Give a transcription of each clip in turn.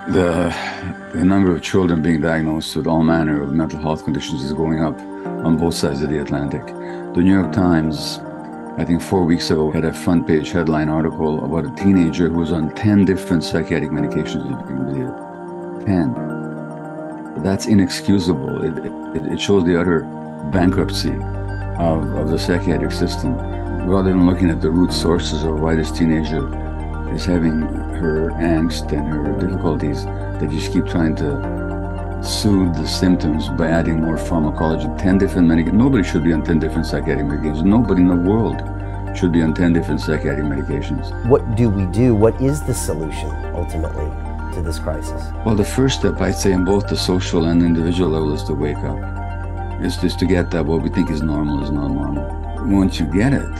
The, the number of children being diagnosed with all manner of mental health conditions is going up on both sides of the Atlantic. The New York Times, I think 4 weeks ago, had a front page headline article about a teenager who was on 10 different psychiatric medications, if you can believe it. 10. That's inexcusable. It shows the utter bankruptcy of the psychiatric system. Rather than looking at the root sources of why this teenager is having her angst and her difficulties, they just keep trying to soothe the symptoms by adding more pharmacology. 10 different medications. Nobody should be on 10 different psychiatric medications. Nobody in the world should be on 10 different psychiatric medications. What do we do? What is the solution, ultimately, to this crisis? Well, the first step, I'd say, on both the social and individual level is to wake up. It's just to get that what we think is normal is not normal. Once you get it,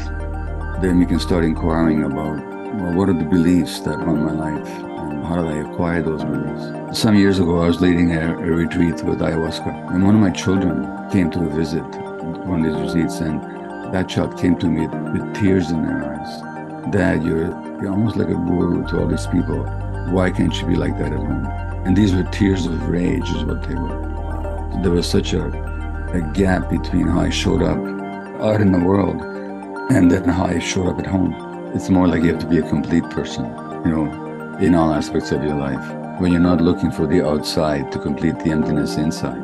then we can start inquiring about, well, what are the beliefs that run my life? And how did I acquire those beliefs? Some years ago, I was leading a retreat with ayahuasca, and one of my children came to visit one of these retreats, and that child came to me with tears in their eyes. Dad, you're almost like a guru to all these people. Why can't you be like that at home? And these were tears of rage is what they were. There was such a gap between how I showed up out in the world and then how I showed up at home. It's more like you have to be a complete person, in all aspects of your life, when you're not looking for the outside to complete the emptiness inside.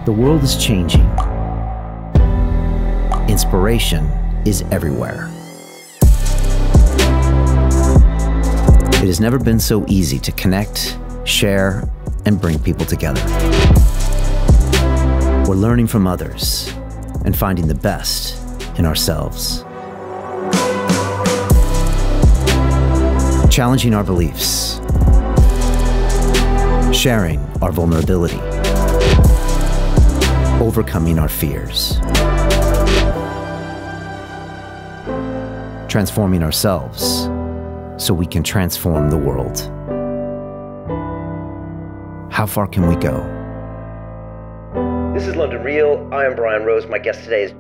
The world is changing. Inspiration is everywhere. It has never been so easy to connect, share, and bring people together. We're learning from others and finding the best in ourselves. Challenging our beliefs. Sharing our vulnerability. Overcoming our fears. Transforming ourselves so we can transform the world. How far can we go? This is London Real. I am Brian Rose. My guest today is...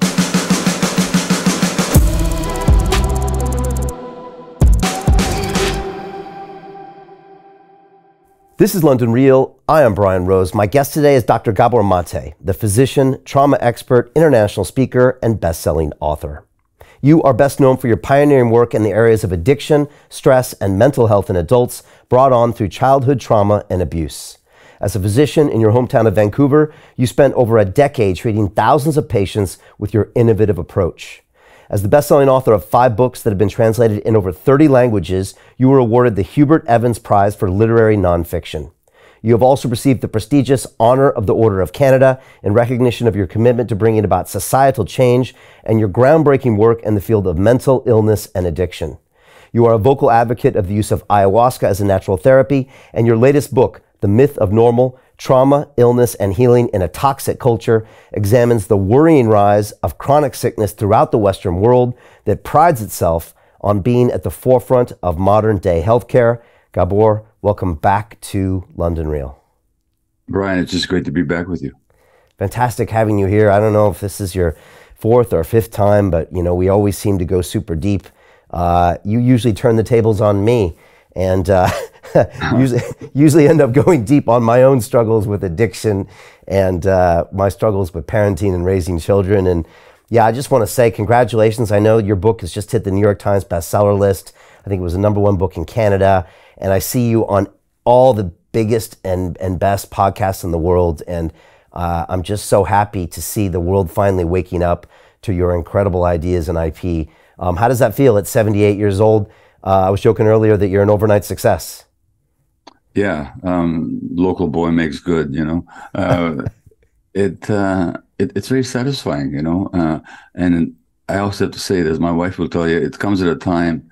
This is London Real. I am Brian Rose. My guest today is Dr. Gabor Maté, the physician, trauma expert, international speaker, and best-selling author. You are best known for your pioneering work in the areas of addiction, stress, and mental health in adults brought on through childhood trauma and abuse. As a physician in your hometown of Vancouver, you spent over a decade treating thousands of patients with your innovative approach. As the best-selling author of 5 books that have been translated in over 30 languages, you were awarded the Hubert Evans Prize for Literary Nonfiction. You have also received the prestigious Honor of the Order of Canada in recognition of your commitment to bringing about societal change and your groundbreaking work in the field of mental illness and addiction. You are a vocal advocate of the use of ayahuasca as a natural therapy, and your latest book, The Myth of Normal: Trauma, Illness, and Healing in a Toxic Culture, examines the worrying rise of chronic sickness throughout the Western world that prides itself on being at the forefront of modern-day healthcare. Gabor, welcome back to London Real. Brian, it's just great to be back with you. Fantastic having you here. I don't know if this is your 4th or 5th time, but we always seem to go super deep. You usually turn the tables on me, and usually end up going deep on my own struggles with addiction and my struggles with parenting and raising children. And yeah, I just want to say congratulations. I know your book has just hit the New York Times bestseller list. I think it was the #1 book in Canada. And I see you on all the biggest and best podcasts in the world. And I'm just so happy to see the world finally waking up to your incredible ideas and IP. How does that feel at 78 years old? I was joking earlier that you're an overnight success. Yeah, local boy makes good, It's very satisfying, and I also have to say, as my wife will tell you, it comes at a time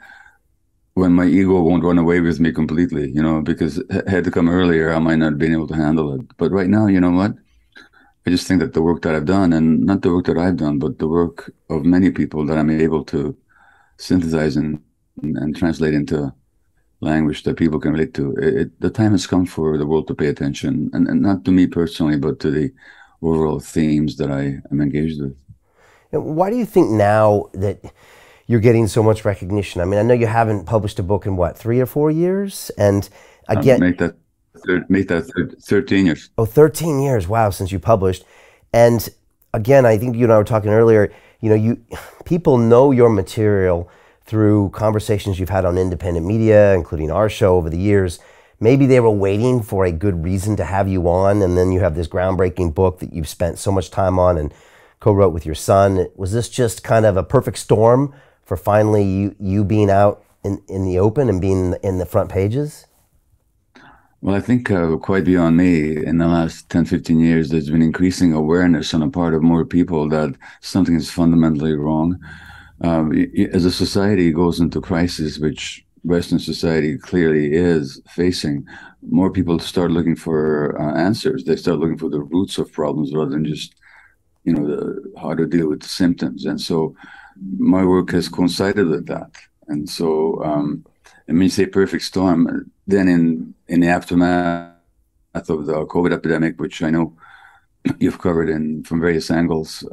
when my ego won't run away with me completely, because had to come earlier, I might not have been able to handle it. But right now, you know what? I just think that the work that I've done, and not the work that I've done, but the work of many people that I'm able to synthesize and translate into language that people can relate to. The time has come for the world to pay attention, and not to me personally, but to the overall themes that I am engaged with. And why do you think now that you're getting so much recognition? I mean, I know you haven't published a book in what, 3 or 4 years? And again, Make that 13 years. Oh, 13 years. Wow, since you published. And again, I think you and I were talking earlier, people know your material through conversations you've had on independent media, including our show over the years. Maybe they were waiting for a good reason to have you on, and then you have this groundbreaking book that you've spent so much time on and co-wrote with your son. Was this just kind of a perfect storm for finally you being out in the open and being in the front pages? Well, I think quite beyond me, in the last 10, 15 years, there's been increasing awareness on the part of more people that something is fundamentally wrong. As a society goes into crisis, which Western society clearly is facing, more people start looking for answers. They start looking for the roots of problems rather than just, how to deal with the symptoms. And so my work has coincided with that. And so, and when you say perfect storm, then in the aftermath of the COVID epidemic, which I know you've covered from various angles,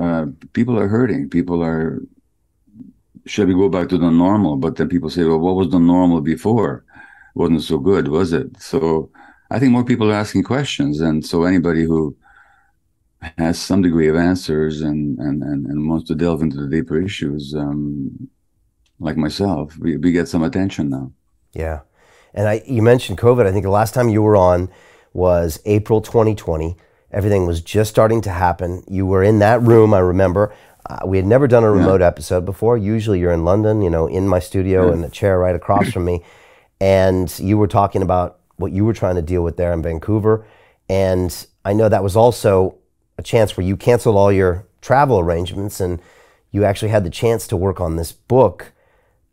people are hurting. People are, should we go back to the normal? But then people say, well, what was the normal before? Wasn't so good, was it? So I think more people are asking questions. And so anybody who has some degree of answers and wants to delve into the deeper issues, like myself, we get some attention now. Yeah. And you mentioned COVID. I think the last time you were on was April 2020. Everything was just starting to happen. You were in that room, I remember. We had never done a remote episode before. Usually you're in London, in my studio in a chair right across from me. And you were talking about what you were trying to deal with there in Vancouver. And I know that was also a chance where you canceled all your travel arrangements and you actually had the chance to work on this book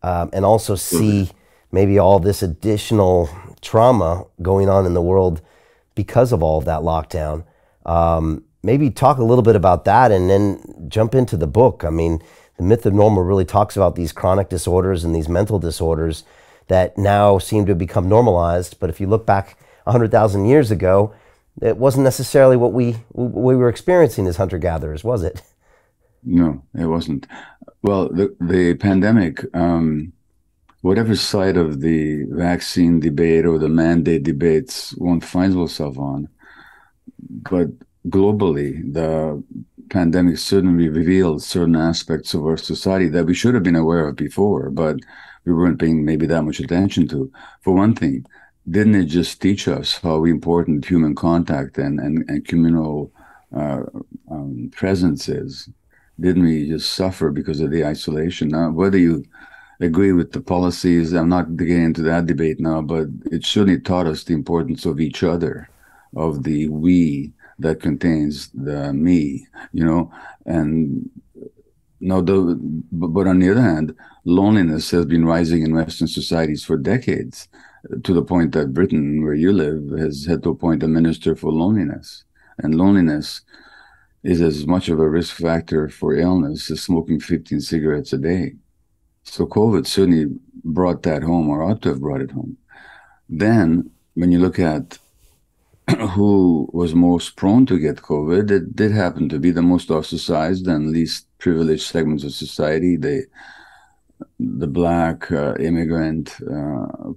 and also see maybe all this additional trauma going on in the world because of all of that lockdown. Maybe talk a little bit about that and then jump into the book. I mean, The Myth of Normal really talks about these chronic disorders and these mental disorders that now seem to have become normalized. But if you look back 100,000 years ago, it wasn't necessarily what we were experiencing as hunter-gatherers, was it? No, it wasn't. Well, the pandemic, whatever side of the vaccine debate or the mandate debates one finds oneself on, but globally, the pandemic certainly revealed certain aspects of our society that we should have been aware of before, but we weren't paying maybe that much attention to. For one thing, didn't it just teach us how important human contact and communal presence is? Didn't we just suffer because of the isolation? Now, whether you agree with the policies, I'm not getting into that debate now, but it certainly taught us the importance of each other, of the we that contains the me, and now but on the other hand, loneliness has been rising in Western societies for decades, to the point that Britain, where you live, has had to appoint a minister for loneliness. And loneliness is as much of a risk factor for illness as smoking 15 cigarettes a day. So COVID certainly brought that home, or ought to have brought it home. Then, when you look at who was most prone to get COVID, it did happen to be the most ostracized and least privileged segments of society, the Black, immigrant,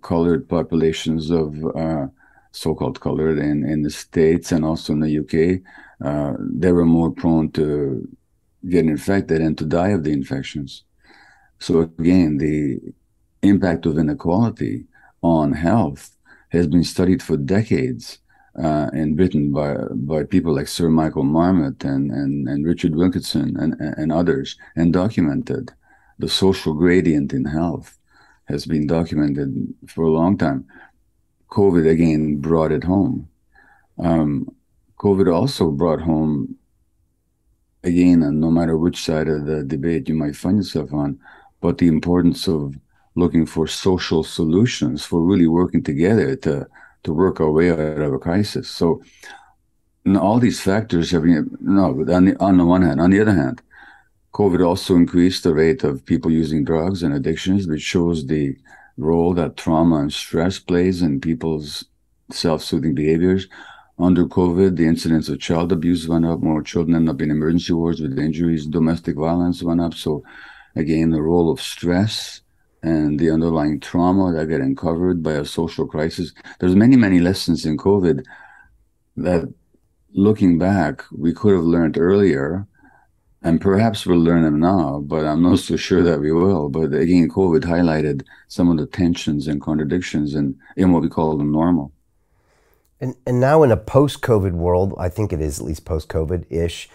colored populations of so-called colored in the States and also in the UK. They were more prone to get infected and to die of the infections. So again, the impact of inequality on health has been studied for decades in Britain by people like Sir Michael Marmot and Richard Wilkinson and others, and documented. The social gradient in health has been documented for a long time. COVID again brought it home. COVID also brought home, again, and no matter which side of the debate you might find yourself on, but the importance of looking for social solutions, for really working together to work our way out of a crisis. So all these factors have been, on the one hand. On the other hand, COVID also increased the rate of people using drugs and addictions, which shows the role that trauma and stress plays in people's self-soothing behaviors. Under COVID, the incidence of child abuse went up. More children end up in emergency wards with injuries. Domestic violence went up. So again, the role of stress and the underlying trauma that get uncovered by a social crisis. There's many lessons in COVID that, looking back, we could have learned earlier, and perhaps we'll learn them now, but I'm not so sure that we will. But again, COVID highlighted some of the tensions and contradictions in what we call the normal. And now in a post-COVID world, I think it is at least post-COVID-ish,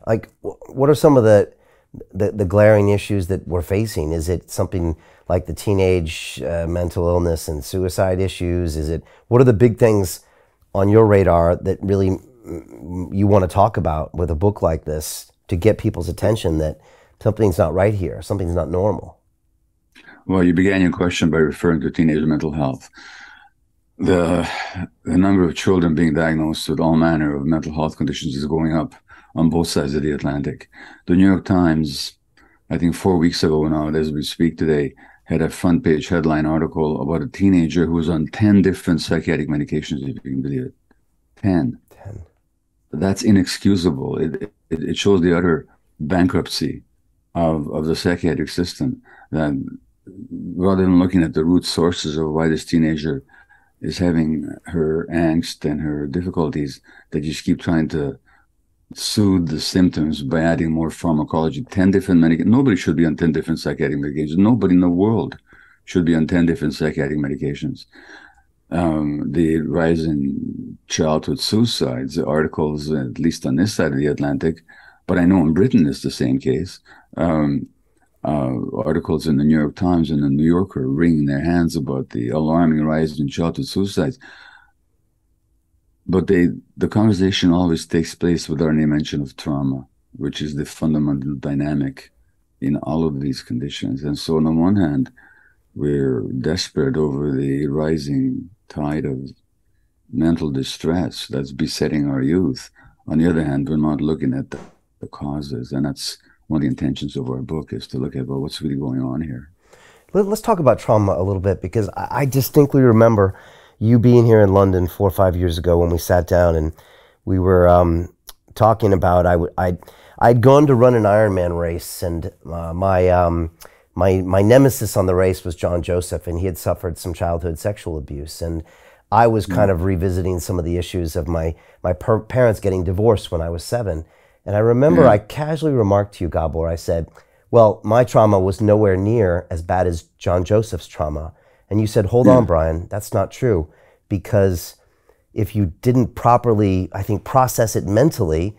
like what are some of the glaring issues that we're facing? Is it something like the teenage mental illness and suicide issues? What are the big things on your radar that really you want to talk about with a book like this to get people's attention that something's not right here, something's not normal? Well, you began your question by referring to teenage mental health. The number of children being diagnosed with all manner of mental health conditions is going up on both sides of the Atlantic. The New York Times, I think 4 weeks ago now, as we speak today, had a front page headline article about a teenager who was on 10 different psychiatric medications, if you can believe it. 10. That's inexcusable. It shows the utter bankruptcy of the psychiatric system, that rather than looking at the root sources of why this teenager is having her angst and her difficulties, that you just keep trying to soothe the symptoms by adding more pharmacology. 10 different medications. Nobody should be on 10 different psychiatric medications. Nobody in the world should be on 10 different psychiatric medications. The rise in childhood suicides, the articles, at least on this side of the Atlantic, but I know in Britain it's the same case. Articles in the New York Times and the New Yorker wringing their hands about the alarming rise in childhood suicides. But the conversation always takes place without any mention of trauma, which is the fundamental dynamic in all of these conditions. And so on the one hand, we're desperate over the rising tide of mental distress that's besetting our youth. On the other hand, we're not looking at the causes, and that's one of the intentions of our book, is to look at, well, what's really going on here. Let's talk about trauma a little bit, because I distinctly remember you being here in London 4 or 5 years ago when we sat down and we were talking about, I'd gone to run an Ironman race, and my nemesis on the race was John Joseph, and he had suffered some childhood sexual abuse. And I was kind of revisiting some of the issues of my parents getting divorced when I was 7. And I remember I casually remarked to you, Gabor, I said, well, my trauma was nowhere near as bad as John Joseph's trauma. And you said, hold on, Brian, that's not true. Because if you didn't properly, I think, process it mentally,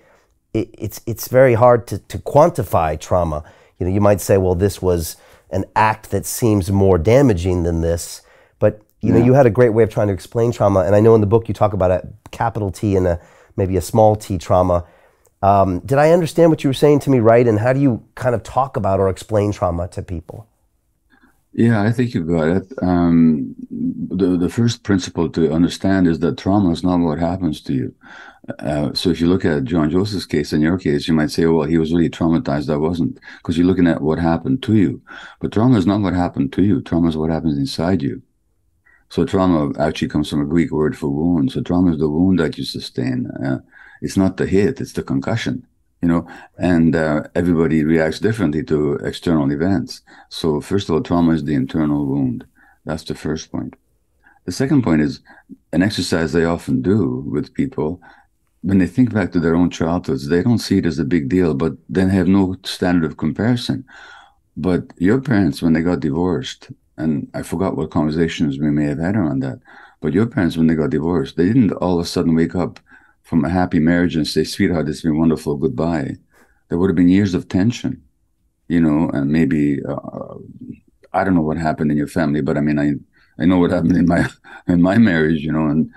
it's very hard to quantify trauma. You know, you might say, well, this was an act that seems more damaging than this. But, you know, you had a great way of trying to explain trauma. And I know in the book you talk about a capital T and maybe a small t trauma. Did I understand what you were saying to me right? And how do you kind of talk about or explain trauma to people? Yeah, I think you got it. The first principle to understand is that trauma is not what happens to you. So if you look at John Joseph's case, in your case, you might say, well, he was really traumatized. I wasn't, because you're looking at what happened to you. But trauma is not what happened to you. Trauma is what happens inside you. So trauma actually comes from a Greek word for wound. So trauma is the wound that you sustain. It's not the hit, it's the concussion. You know, and everybody reacts differently to external events. So first of all, trauma is the internal wound. That's the first point. The second point is an exercise they often do with people. When they think back to their own childhoods, they don't see it as a big deal, but then have no standard of comparison. But your parents, when they got divorced, and I forgot what conversations we may have had around that, but your parents, when they got divorced, they didn't all of a sudden wake up from a happy marriage and say, sweetheart, it's been wonderful, goodbye. There would have been years of tension, you know, and maybe, I don't know what happened in your family, but I mean, I know what happened in my marriage, you know, and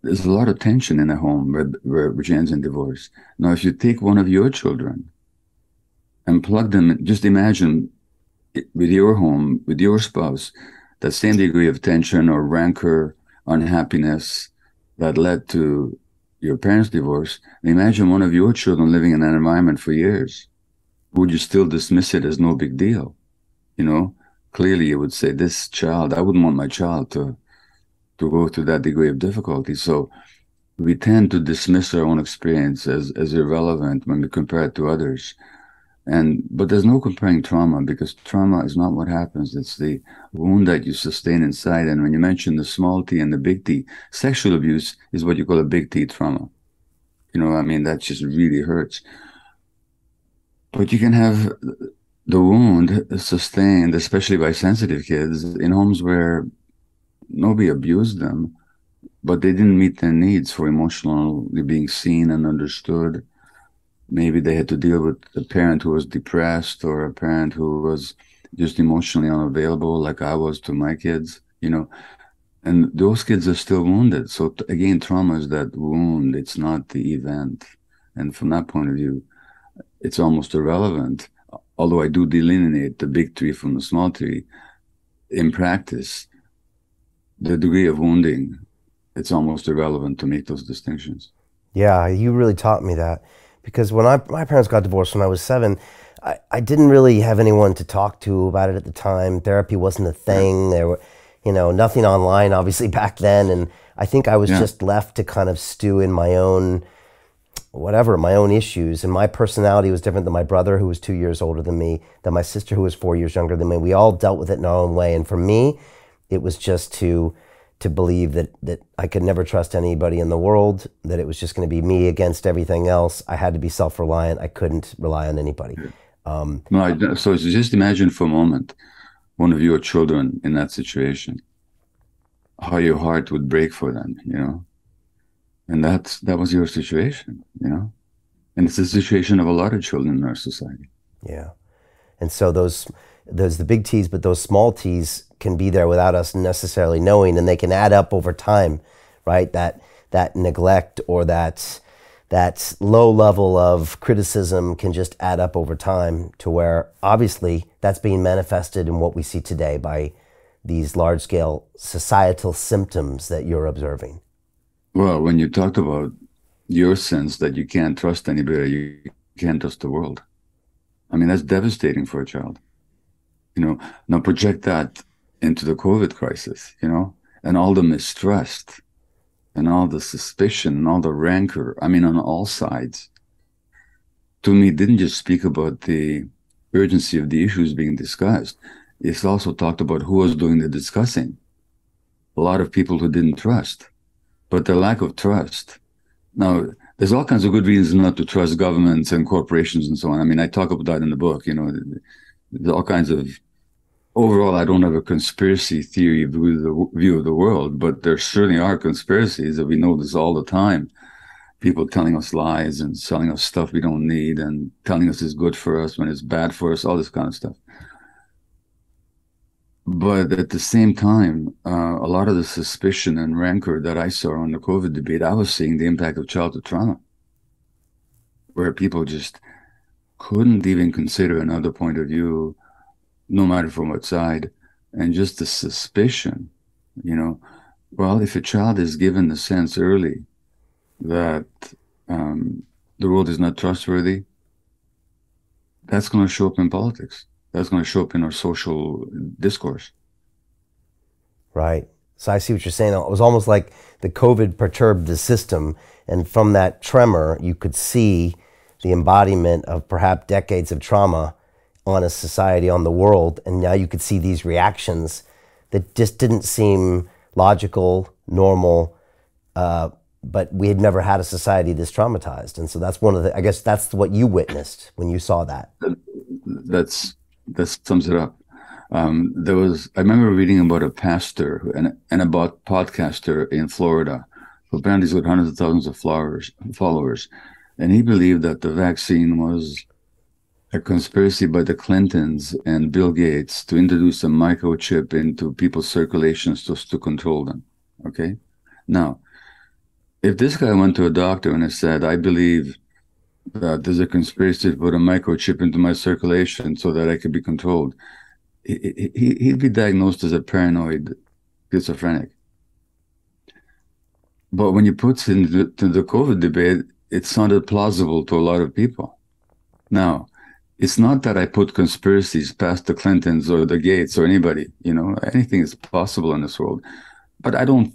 there's a lot of tension in a home which ends in divorce. Now, if you take one of your children and plug them, just imagine with your home, with your spouse, that same degree of tension or rancor, unhappiness that led to your parents' divorce. Imagine one of your children living in that environment for years. Would you still dismiss it as no big deal? You know, clearly you would say, this child, I wouldn't want my child to go through that degree of difficulty. So we tend to dismiss our own experience as irrelevant when we compare it to others. But there's no comparing trauma, because trauma is not what happens. It's the wound that you sustain inside. And when you mention the small t and the big T, sexual abuse is what you call a big T trauma. You know, I mean, that just really hurts. But you can have the wound sustained, especially by sensitive kids, in homes where nobody abused them, but they didn't meet their needs for emotionally being seen and understood. Maybe they had to deal with a parent who was depressed, or a parent who was just emotionally unavailable, like I was to my kids, you know, and those kids are still wounded. So again, trauma is that wound. It's not the event. And from that point of view, it's almost irrelevant. Although I do delineate the big tree from the small tree, in practice, the degree of wounding, it's almost irrelevant to make those distinctions. Yeah, you really taught me that, because when my parents got divorced when I was 7, I didn't really have anyone to talk to about it at the time. Therapy wasn't a thing. There were, nothing online obviously back then, and I think I was just left to kind of stew in my own issues. And my personality was different than my brother, who was 2 years older than me, than my sister, who was 4 years younger than me. We all dealt with it in our own way. And for me, it was just to believe that I could never trust anybody in the world, that it was just going to be me against everything else. I had to be self-reliant. I couldn't rely on anybody. So just imagine for a moment, one of your children in that situation, how your heart would break for them, and that was your situation, and it's the situation of a lot of children in our society. Yeah. And so there's the big T's, but those small T's can be there without us necessarily knowing, and they can add up over time, right? That neglect or that low level of criticism can just add up over time to where obviously that's being manifested in what we see today by these large-scale societal symptoms that you're observing. Well, when you talked about your sense that you can't trust anybody, you can't trust the world. I mean, that's devastating for a child. Now project that into the COVID crisis, and all the mistrust and all the suspicion and all the rancor, I mean, on all sides. To me, it didn't just speak about the urgency of the issues being discussed. It's also talked about who was doing the discussing. A lot of people who didn't trust, but the lack of trust. Now, there's all kinds of good reasons not to trust governments and corporations and so on. I mean, I talk about that in the book, there's all kinds of, overall, I don't have a conspiracy theory view of the world, but there certainly are conspiracies that we know this all the time. People telling us lies and selling us stuff we don't need and telling us it's good for us when it's bad for us, all this kind of stuff. But at the same time, a lot of the suspicion and rancor that I saw on the COVID debate, I was seeing the impact of childhood trauma, where people just couldn't even consider another point of view, no matter from what side, and just the suspicion, well, if a child is given the sense early that the world is not trustworthy, that's going to show up in politics. That's going to show up in our social discourse. Right. So I see what you're saying. It was almost like the COVID perturbed the system, and from that tremor, you could see the embodiment of perhaps decades of trauma on a society, on the world, and now you could see these reactions that just didn't seem logical, normal, but we had never had a society this traumatized. And so that's I guess that's what you witnessed when you saw that. That sums it up. I remember reading about a pastor and about podcaster in Florida, who apparently has got hundreds of thousands of followers, and he believed that the vaccine was a conspiracy by the Clintons and Bill Gates to introduce a microchip into people's circulations just to control them. Okay? Now, if this guy went to a doctor and said, I believe that there's a conspiracy to put a microchip into my circulation so that I could be controlled, he'd be diagnosed as a paranoid schizophrenic. But when you put it into the COVID debate, it sounded plausible to a lot of people. Now, it's not that I put conspiracies past the Clintons or the Gates or anybody, anything is possible in this world. But I don't,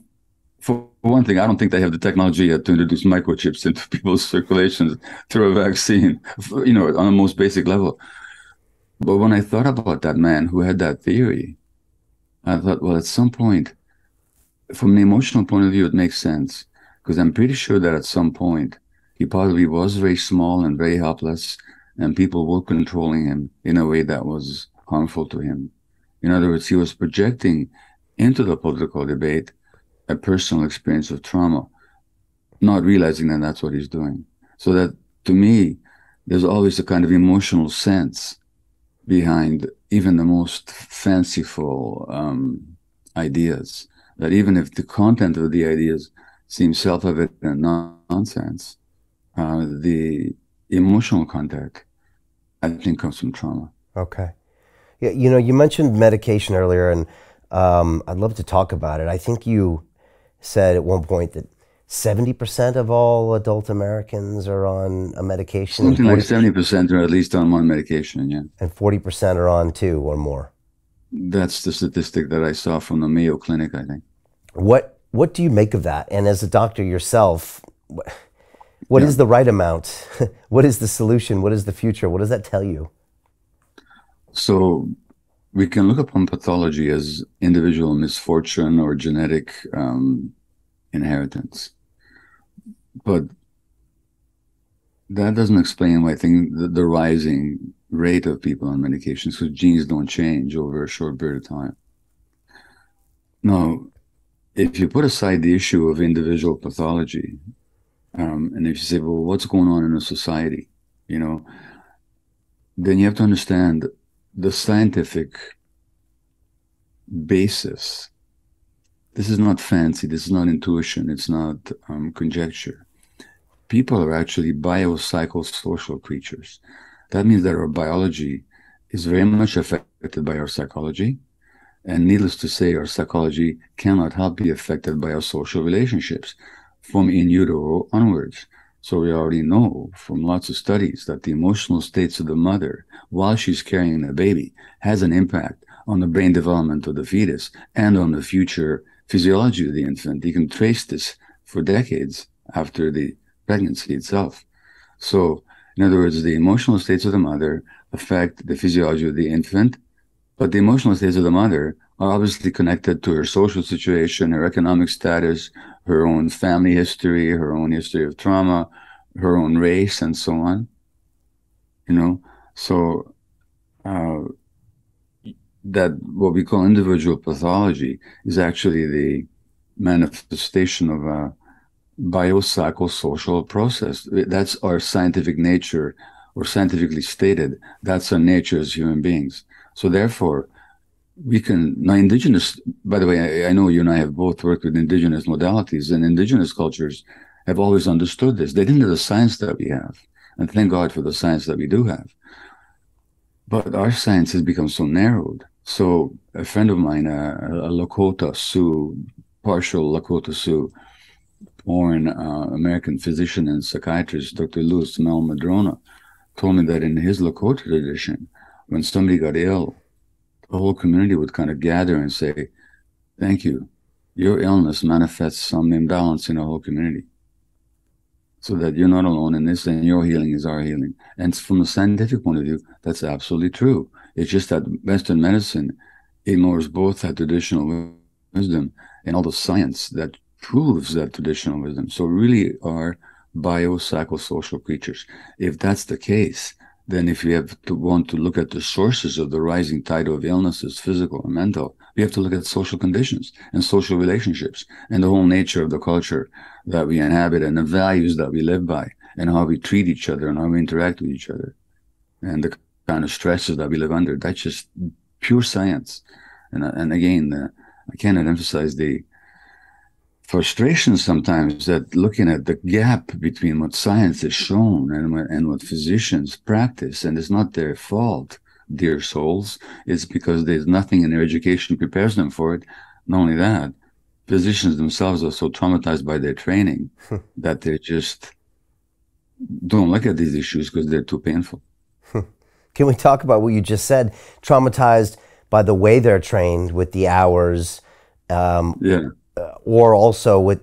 for one thing, I don't think they have the technology yet to introduce microchips into people's circulations through a vaccine, on the most basic level. But when I thought about that man who had that theory, I thought, well, at some point, from an emotional point of view, it makes sense, because I'm pretty sure that at some point he probably was very small and very helpless, and people were controlling him in a way that was harmful to him. In other words, he was projecting into the political debate a personal experience of trauma, not realizing that that's what he's doing. So that, to me, there's always a kind of emotional sense behind even the most fanciful ideas, that even if the content of the ideas seems self-evident nonsense, the emotional contact, I think, comes from trauma. Okay. Yeah, you mentioned medication earlier, and I'd love to talk about it. I think you said at one point that 70% of all adult Americans are on a medication. Something like 70% are at least on one medication, yeah. And 40% are on two or more. That's the statistic that I saw from the Mayo Clinic, I think. What do you make of that? And as a doctor yourself, what is the right amount? What is the solution? What is the future? What does that tell you? So we can look upon pathology as individual misfortune or genetic inheritance. But that doesn't explain why I think the rising rate of people on medications, because genes don't change over a short period of time. Now, if you put aside the issue of individual pathology, and if you say, well, what's going on in a society, then you have to understand the scientific basis. This is not fancy. This is not intuition. It's not conjecture. People are actually biopsychosocial creatures. That means that our biology is very much affected by our psychology. And needless to say, our psychology cannot help be affected by our social relationships from in utero onwards. So we already know from lots of studies that the emotional states of the mother while she's carrying the baby has an impact on the brain development of the fetus and on the future physiology of the infant. You can trace this for decades after the pregnancy itself. So, in other words, the emotional states of the mother affect the physiology of the infant, but the emotional states of the mother are obviously connected to her social situation, her economic status, her own family history, her own history of trauma, her own race, and so on. So that what we call individual pathology is actually the manifestation of a biopsychosocial process. That's our scientific nature, or scientifically stated, that's our nature as human beings. So therefore, we can, now indigenous, by the way, I know you and I have both worked with indigenous modalities, and indigenous cultures have always understood this. They didn't have the science that we have, and thank God for the science that we do have. But our science has become so narrowed. So a friend of mine, a Lakota Sioux, partial Lakota Sioux, born American physician and psychiatrist, Dr. Louis Mel Madrona, told me that in his Lakota tradition, when somebody got ill, the whole community would kind of gather and say, thank you. Your illness manifests some imbalance in the whole community, so that you're not alone in this, and your healing is our healing. And from a scientific point of view, that's absolutely true. It's just that Western medicine ignores both that traditional wisdom and all the science that proves that traditional wisdom. So we really are biopsychosocial creatures. If that's the case, then if you want to look at the sources of the rising tide of illnesses, physical and mental, we have to look at social conditions and social relationships and the whole nature of the culture that we inhabit and the values that we live by and how we treat each other and how we interact with each other and the kind of stresses that we live under. That's just pure science. And again, I cannot emphasize the frustration sometimes that looking at the gap between what science has shown and what physicians practice, and it's not their fault, dear souls, it's because there's nothing in their education prepares them for it. Not only that, physicians themselves are so traumatized by their training that they just don't look at these issues because they're too painful. Can we talk about what you just said? Traumatized by the way they're trained with the hours, or also with,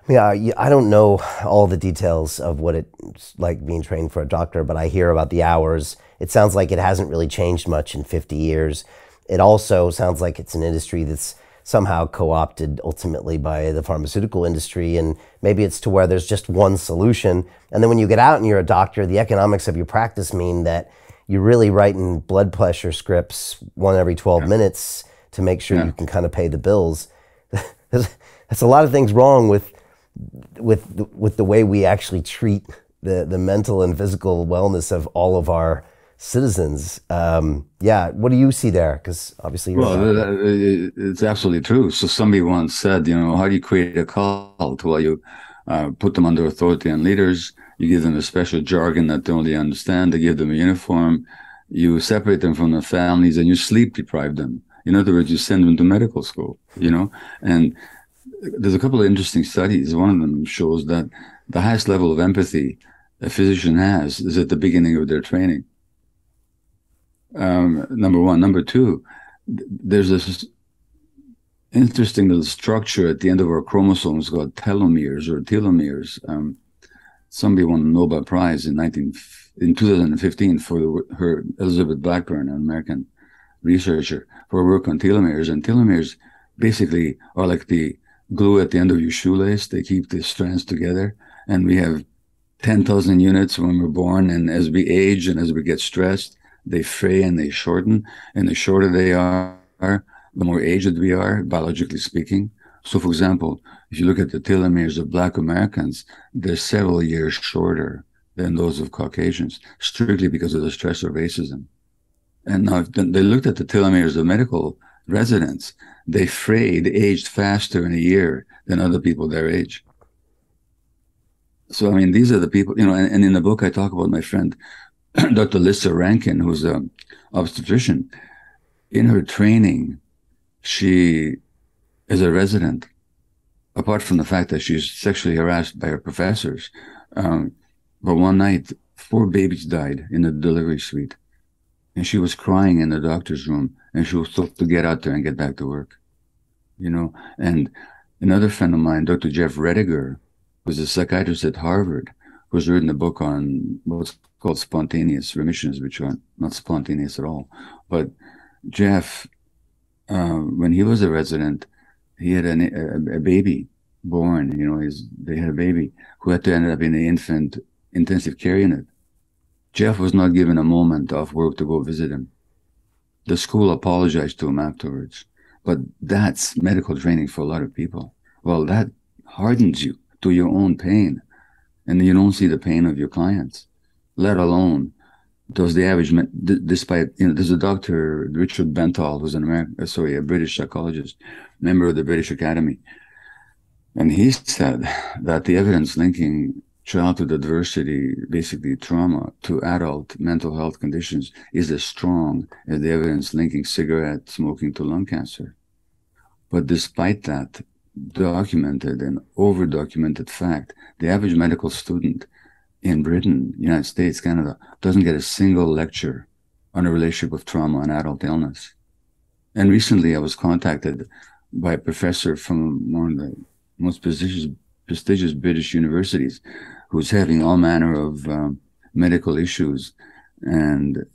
I don't know all the details of what it's like being trained for a doctor, but I hear about the hours. It sounds like it hasn't really changed much in 50 years. It also sounds like it's an industry that's somehow co-opted ultimately by the pharmaceutical industry, and maybe it's to where there's just one solution. And then when you get out and you're a doctor, the economics of your practice mean that you're really writing blood pressure scripts one every 12 minutes to make sure you can kind of pay the bills. That's a lot of things wrong with the way we actually treat the mental and physical wellness of all of our citizens. What do you see there? Because obviously it's absolutely true. So somebody once said, how do you create a cult? Well, you put them under authority and leaders. You give them a special jargon that they only understand. You give them a uniform. You separate them from their families, and you sleep deprive them. In other words, you send them to medical school, and there's a couple of interesting studies. One of them shows that the highest level of empathy a physician has is at the beginning of their training. Number one. Number two, there's this interesting little structure at the end of our chromosomes called telomeres or telomeres. Somebody won a Nobel Prize in 2015 for her Elizabeth Blackburn, an American researcher, for her work on telomeres. And telomeres basically are like the glue at the end of your shoelace. They keep the strands together. And we have 10,000 units when we're born. And as we age and as we get stressed, they fray and they shorten. And the shorter they are, the more aged we are, biologically speaking. So, for example, if you look at the telomeres of Black Americans, they're several years shorter than those of Caucasians, strictly because of the stress of racism. And now they looked at the telomeres of medical residents. They frayed, aged faster in a year than other people their age. So, these are the people, and in the book I talk about my friend, Dr. Lisa Rankin, who's an obstetrician. In her training, she is a resident, apart from the fact that she's sexually harassed by her professors. But one night, 4 babies died in the delivery suite. And she was crying in the doctor's room, and she was told to get out there and get back to work. And another friend of mine, Dr. Jeff Rediger, who's a psychiatrist at Harvard, who's written a book on what's called spontaneous remissions, which are not spontaneous at all. But Jeff, when he was a resident, he had a baby born. They had a baby who had to end up in the infant intensive care unit. Jeff was not given a moment off work to go visit him. The school apologized to him afterwards. But that's medical training for a lot of people. Well, that hardens you to your own pain, and you don't see the pain of your clients, let alone does the average, despite, there's a Dr. Richard Bentall, who's a British psychologist, member of the British Academy. And he said that the evidence linking childhood adversity, basically trauma, to adult mental health conditions is as strong as the evidence linking cigarette smoking to lung cancer. But despite that documented and over-documented fact, the average medical student in Britain, United States, Canada, doesn't get a single lecture on a relationship of trauma and adult illness. And recently I was contacted by a professor from one of the most prestigious British universities who's having all manner of medical issues, and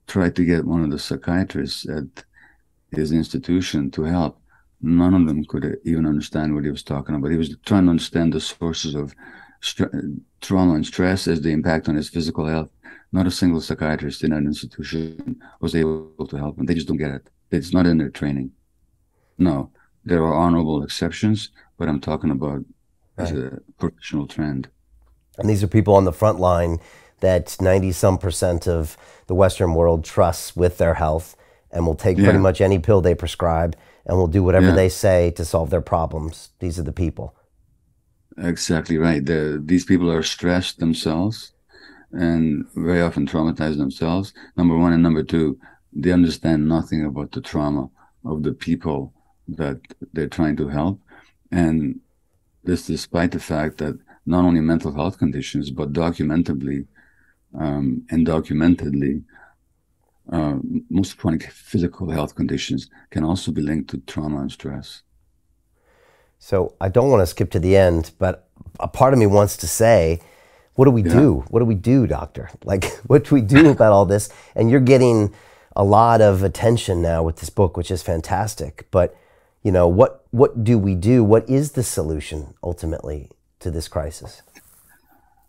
tried to get one of the psychiatrists at his institution to help. None of them could even understand what he was talking about. He was trying to understand the sources of trauma and stress as the impact on his physical health. Not a single psychiatrist in an institution was able to help him. They just don't get it. It's not in their training. No, there are honorable exceptions, but I'm talking about as a professional trend. And these are people on the front line that 90-some% of the Western world trusts with their health, and will take pretty much any pill they prescribe, and will do whatever they say to solve their problems. These are the people. Exactly right. These people are stressed themselves and very often traumatized themselves, number one. And number two, they understand nothing about the trauma of the people that they're trying to help. And this despite the fact that not only mental health conditions, but documentedly, most chronic physical health conditions can also be linked to trauma and stress. So I don't want to skip to the end, but a part of me wants to say, what do we do? What do we do, doctor? Like, what do we do about all this? And you're getting a lot of attention now with this book, which is fantastic. But, you know, what do we do? What is the solution ultimately to this crisis?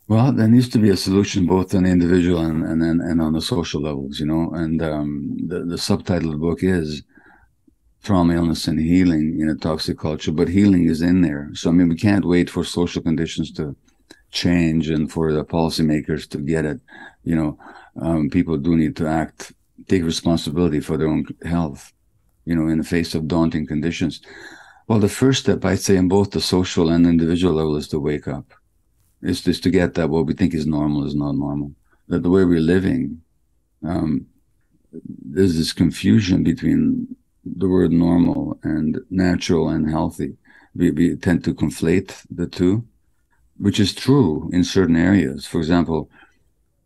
Well, there needs to be a solution both on the individual and on the social levels, you know. And the subtitle of the book is Trauma, Illness, and Healing in a Toxic Culture. But healing is in there. So, I mean, we can't wait for social conditions to change and for the policymakers to get it. You know, people do need to act, take responsibility for their own health, you know, in the face of daunting conditions. Well, the first step, I'd say, in both the social and individual level is to wake up. It's just to get that what we think is normal is not normal. That the way we're living, there's this confusion between the word normal and natural and healthy. We tend to conflate the two, which is true in certain areas. For example,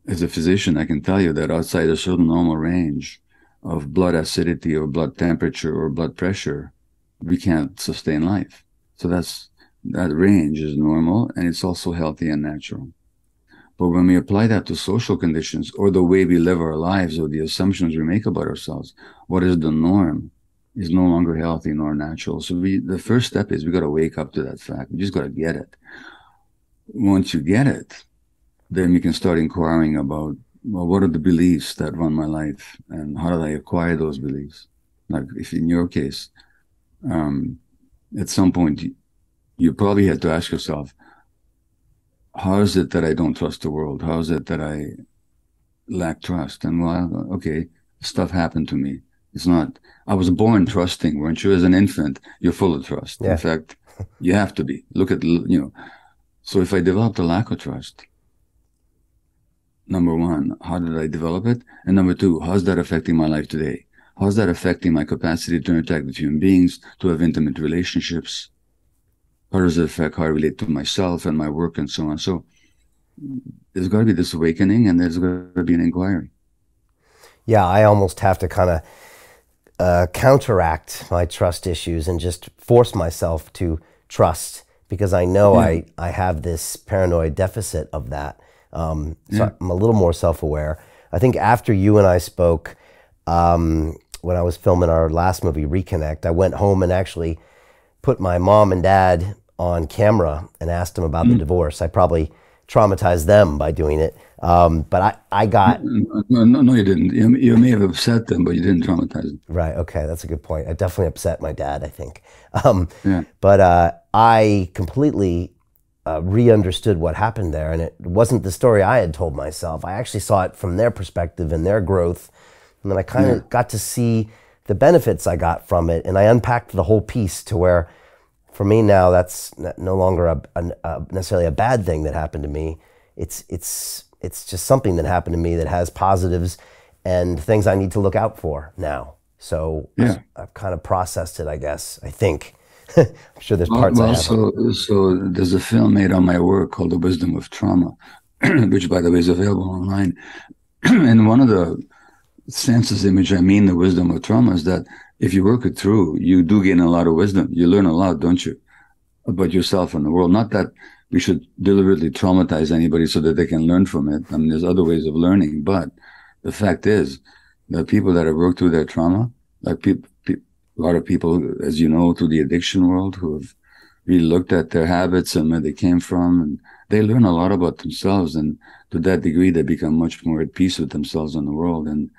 as a physician, I can tell you that outside a certain normal range of blood acidity or blood temperature or blood pressure, we can't sustain life. So that range is normal, and it's also healthy and natural. But when we apply that to social conditions or the way we live our lives or the assumptions we make about ourselves, what is the norm is no longer healthy nor natural. So the first step is we got to wake up to that fact. We just got to get it. Once you get it, then we can start inquiring about, well, what are the beliefs that run my life and how did I acquire those beliefs? Like if in your case, at some point, you probably had to ask yourself, how is it that I don't trust the world? How is it that I lack trust? And well, okay, stuff happened to me. It's not, I was born trusting, weren't you? As an infant, you're full of trust. Yeah. In fact, you have to be. Look at, you know, so if I developed a lack of trust, number one, how did I develop it? And number two, how's that affecting my life today? How's that affecting my capacity to interact with human beings, to have intimate relationships? How does it affect how I relate to myself and my work and so on? So there's got to be this awakening and there's got to be an inquiry. Yeah, I almost have to kind of counteract my trust issues and just force myself to trust because I know I have this paranoid deficit of that. So I'm a little more self-aware. I think after you and I spoke, when I was filming our last movie, Reconnect, I went home and actually put my mom and dad on camera and asked them about the divorce. I probably traumatized them by doing it. But I got... No, you didn't. You may have upset them, but you didn't traumatize them. Right, okay, that's a good point. I definitely upset my dad, I think. But I completely re-understood what happened there, and it wasn't the story I had told myself. I actually saw it from their perspective and their growth, and then I kind of got to see the benefits I got from it, and I unpacked the whole piece to where, for me now, that's no longer necessarily a bad thing that happened to me. It's just something that happened to me that has positives and things I need to look out for now. So I've kind of processed it, I guess, I think. I'm sure there's parts I haven't. So there's a film made on my work called The Wisdom of Trauma, which, by the way, is available online. And one of the senses in which I mean the wisdom of trauma is that if you work it through, you do gain a lot of wisdom. You learn a lot, don't you, about yourself and the world. Not that we should deliberately traumatize anybody so that they can learn from it. I mean, there's other ways of learning. But the fact is that people that have worked through their trauma, like a lot of people, as you know, through the addiction world, who have really looked at their habits and where they came from, and they learn a lot about themselves. And to that degree, they become much more at peace with themselves and the world, and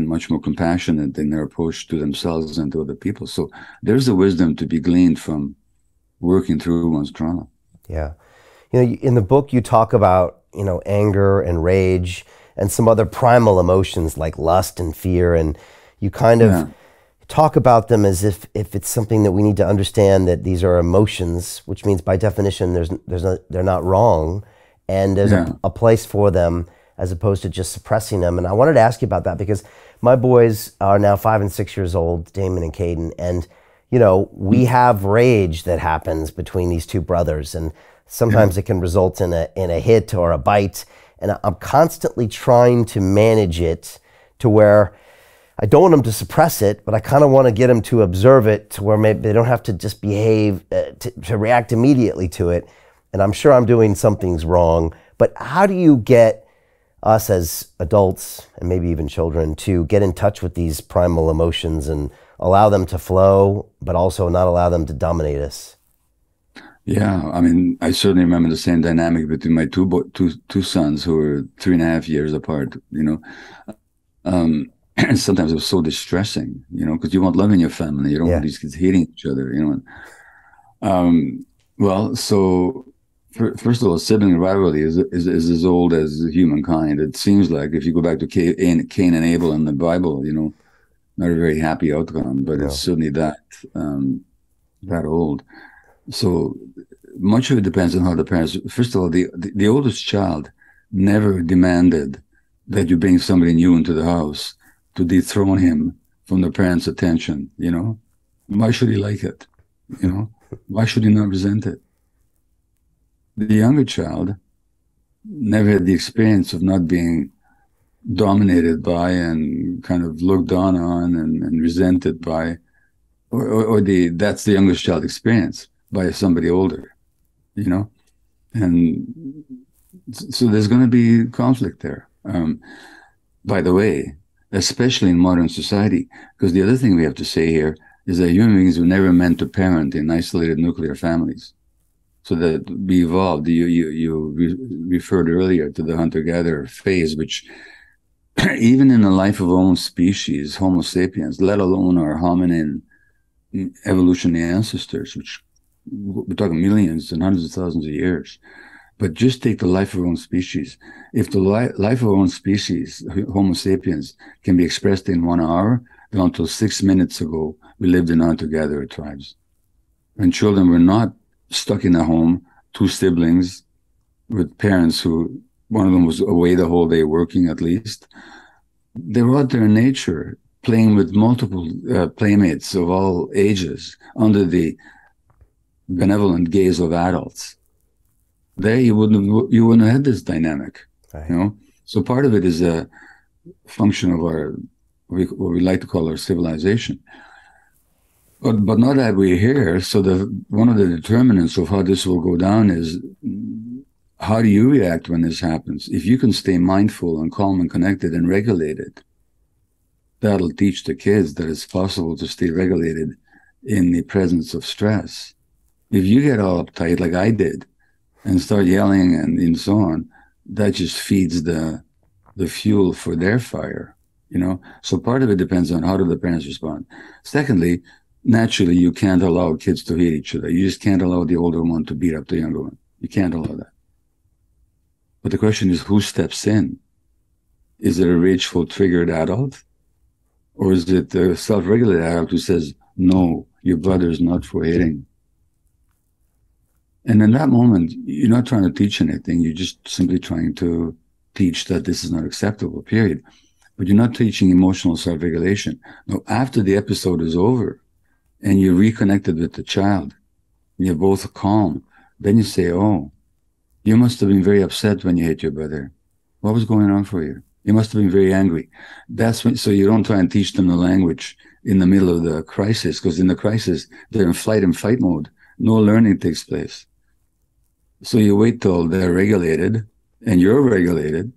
much more compassionate in their approach to themselves and to other people. So there's a wisdom to be gleaned from working through one's trauma. Yeah. You know, in the book, you talk about, you know, anger and rage and some other primal emotions like lust and fear. And you kind of talk about them as if it's something that we need to understand, that these are emotions, which means by definition, they're not wrong. And there's a place for them, as opposed to just suppressing them. And I wanted to ask you about that because my boys are now 5 and 6 years old, Damon and Caden, and you know, we have rage that happens between these two brothers, and sometimes it can result in a hit or a bite, and I'm constantly trying to manage it to where I don't want them to suppress it, but I kind of want to get them to observe it to where maybe they don't have to just behave, to react immediately to it. And I'm sure I'm doing something's wrong, but how do you get us as adults and maybe even children to get in touch with these primal emotions and allow them to flow, but also not allow them to dominate us? Yeah, I mean, I certainly remember the same dynamic between my two sons who were 3.5 years apart, and sometimes it was so distressing, because you want love in your family. You don't want these kids hating each other, Well, so first of all, sibling rivalry is as old as humankind. It seems like if you go back to Cain and Abel in the Bible, not a very happy outcome, but it's certainly that old. So much of it depends on how the parents. First of all, the oldest child never demanded that you bring somebody new into the house to dethrone him from the parents' attention. Why should he like it? Why should he not resent it? The younger child never had the experience of not being dominated by and kind of looked down on and resented by, or that's the youngest child experience by somebody older, and so there's going to be conflict there. By the way, especially in modern society, because the other thing we have to say here is that human beings were never meant to parent in isolated nuclear families. So that we evolved. You referred earlier to the hunter-gatherer phase, which even in the life of our own species, Homo sapiens, let alone our hominin evolutionary ancestors, which we're talking millions and hundreds of thousands of years. But just take the life of our own species. If the life of our own species, Homo sapiens, can be expressed in 1 hour, then until 6 minutes ago, we lived in hunter-gatherer tribes. And children were not stuck in a home, 2 siblings with parents who, one of them was away the whole day working at least. They were out there in nature, playing with multiple playmates of all ages under the benevolent gaze of adults. There you wouldn't have had this dynamic, right. So part of it is a function of our, what we like to call our civilization. But now that we're here, so one of the determinants of how this will go down is how do you react when this happens? If you can stay mindful and calm and connected and regulated, that'll teach the kids that it's possible to stay regulated in the presence of stress. If you get all uptight like I did and start yelling and so on, that just feeds the fuel for their fire, So part of it depends on how do the parents respond. Secondly, naturally, you can't allow kids to hate each other. You just can't allow the older one to beat up the younger one. You can't allow that. But the question is, who steps in? Is it a rageful, triggered adult? Or is it a self-regulated adult who says, no, your brother's not for hitting? And in that moment, you're not trying to teach anything. You're just simply trying to teach that this is not acceptable, period. But you're not teaching emotional self-regulation. Now, after the episode is over and you're reconnected with the child, and you're both calm, then you say, oh, you must have been very upset when you hit your brother. What was going on for you? You must have been very angry. That's when, so you don't try and teach them the language in the middle of the crisis, because in the crisis, they're in flight and fight mode. No learning takes place. So you wait till they're regulated and you're regulated,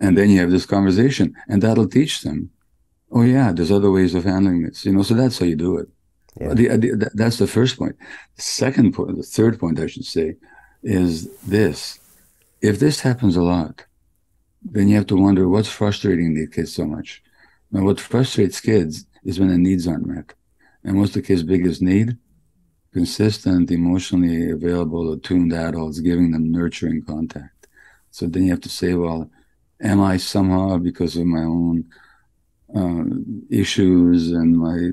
and then you have this conversation, and that'll teach them, oh yeah, there's other ways of handling this, so that's how you do it. Yeah. That's the first point. The second point, the third point I should say, is this. If this happens a lot, then you have to wonder what's frustrating the kids so much. Now, what frustrates kids is when the needs aren't met. And what's the kid's biggest need? Consistent, emotionally available, attuned adults giving them nurturing contact. So then you have to say, well, am I somehow, because of my own issues and my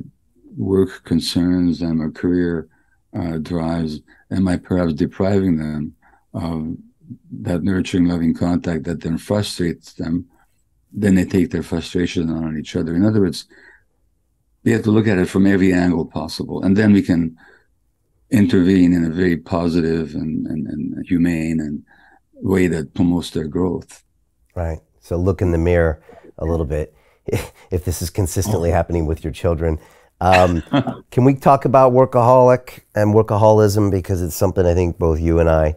work concerns and my career drives, am I perhaps depriving them of that nurturing, loving contact that then frustrates them? Then they take their frustration on each other. In other words, we have to look at it from every angle possible, and then we can intervene in a very positive and humane and way that promotes their growth. Right. So look in the mirror. a little bit, if this is consistently happening with your children. Can we talk about workaholic and workaholism, because it's something I think both you and I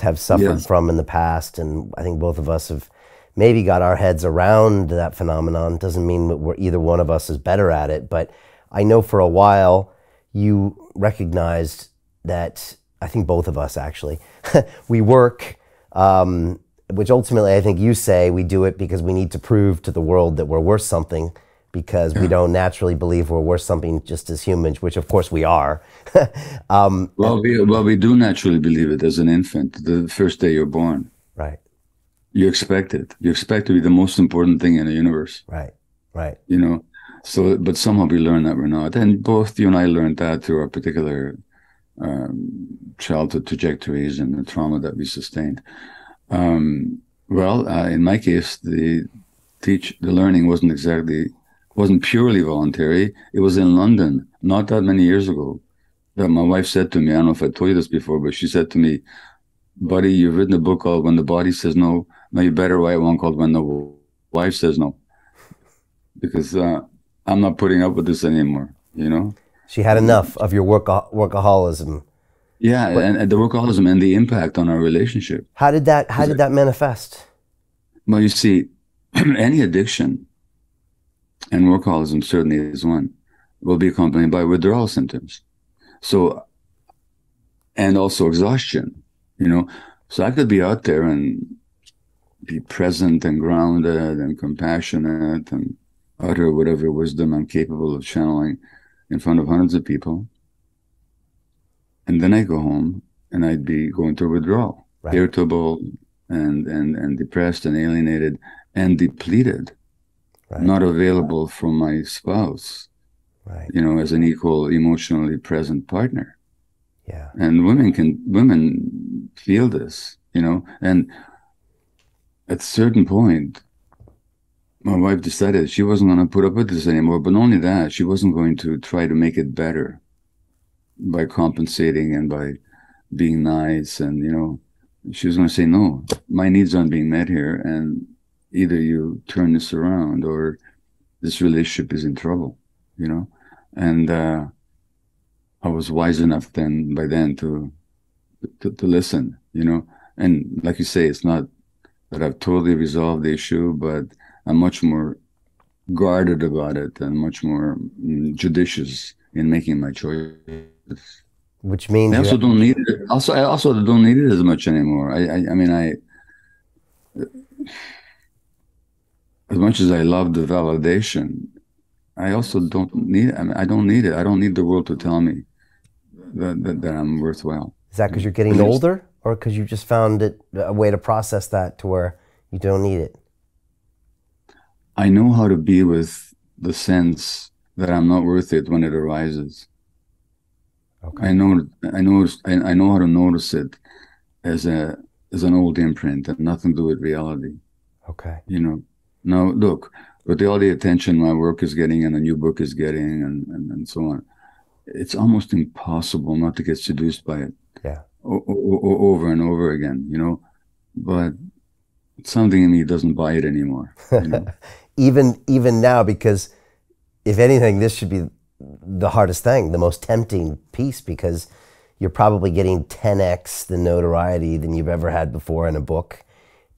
have suffered from in the past, and I think both of us have maybe got our heads around that phenomenon. Doesn't mean that either one of us is better at it, but I know for a while you recognized that, I think both of us actually, we work, which ultimately I think you say we do it because we need to prove to the world that we're worth something, because we don't naturally believe we're worth something just as humans, which of course we are. Well, we do naturally believe it as an infant, the first day you're born. Right. You expect it. You expect to be the most important thing in the universe. Right, right. You know, so, but somehow we learn that we're not. And both you and I learned that through our particular childhood trajectories and the trauma that we sustained. In my case, the learning wasn't purely voluntary. It was in London, not that many years ago, that my wife said to me, I don't know if I told you this before, but she said to me, buddy, you've written a book called When the Body Says No. Now you better write one called When the Wife Says No. Because I'm not putting up with this anymore, you know? She had enough of your workaholism. Yeah, and the workaholism and the impact on our relationship. How did that manifest? Well, you see, any addiction, and workaholism certainly is one, will be accompanied by withdrawal symptoms. So, and also exhaustion, you know. So I could be out there and be present and grounded and compassionate and utter whatever wisdom I'm capable of channeling in front of hundreds of people. And then I go home and I'd be going through withdrawal, irritable and depressed and alienated and depleted, not available for my spouse, you know, as an equal, emotionally present partner. Yeah. And women feel this, you know, and at a certain point, my wife decided she wasn't going to put up with this anymore, but not only that, she wasn't going to try to make it better by compensating and by being nice. And, you know, she was going to say, no, my needs aren't being met here. And either you turn this around or this relationship is in trouble, you know? And I was wise enough by then to listen, you know? And like you say, it's not that I've totally resolved the issue, but I'm much more guarded about it and much more judicious in making my choices. Which means I also don't need it. I also don't need it as much anymore. I mean, as much as I love the validation, I also don't need it. I mean, I don't need it. I don't need the world to tell me that I'm worthwhile. Is that because you're getting older, or because you just found it a way to process that to where you don't need it? I know how to be with the sense that I'm not worth it when it arises. Okay. I know how to notice it as an old imprint and nothing to do with reality. Okay. You know, now look, with all the attention my work is getting and a new book is getting and so on, it's almost impossible not to get seduced by it. Yeah. Over and over again, you know, but something in me doesn't buy it anymore. You know? even now, because if anything, this should be the hardest thing, the most tempting piece, because you're probably getting 10x the notoriety than you've ever had before in a book.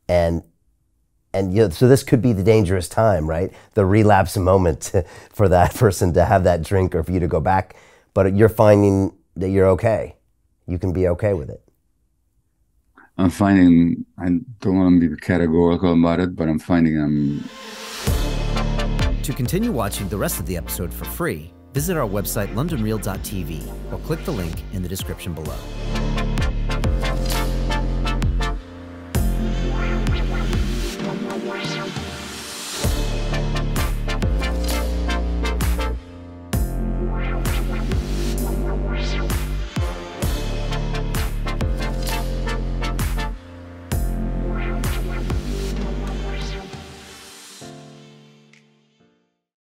And you know, so this could be the dangerous time, right? The relapse moment for that person to have that drink or for you to go back. But you're finding that you're okay. You can be okay with it. I'm finding, I don't want to be categorical about it, but I'm finding I'm... To continue watching the rest of the episode for free, visit our website londonreal.tv or click the link in the description below.